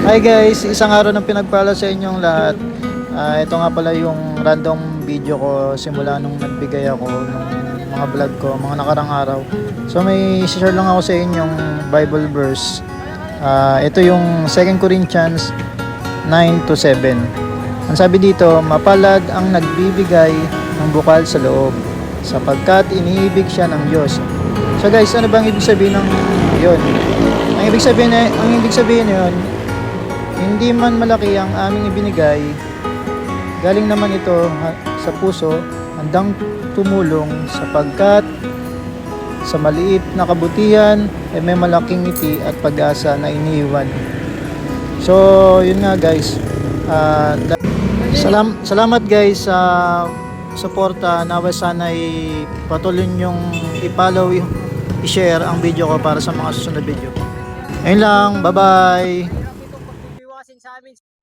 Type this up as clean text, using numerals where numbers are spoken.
Hi guys, isang araw ng pinagpala sa inyong lahat. Ito nga pala yung random video ko simula nung nagbigay ako ng mga vlog ko, mga nakarang araw. So may share lang ako sa inyong Bible verse. Ito yung 2 Corinthians 9 to 7. Ang sabi dito, mapalad ang nagbibigay ng bukal sa loob, sapagkat iniibig siya ng Diyos. So guys, ano bang ibig sabihin ng yun? Ang ibig sabihin yun, hindi man malaki ang aming ibinigay, galing naman ito sa puso, handang tumulong sapagkat sa maliit na kabutihan ay may malaking ngiti at pag-asa na iniiwan. So, yun nga guys. Salamat guys sa suporta. Nawa sana'y patuloy nyong i-follow, i-share ang video ko para sa mga susunod video. Ayun lang, bye-bye! Iwasin sa amin.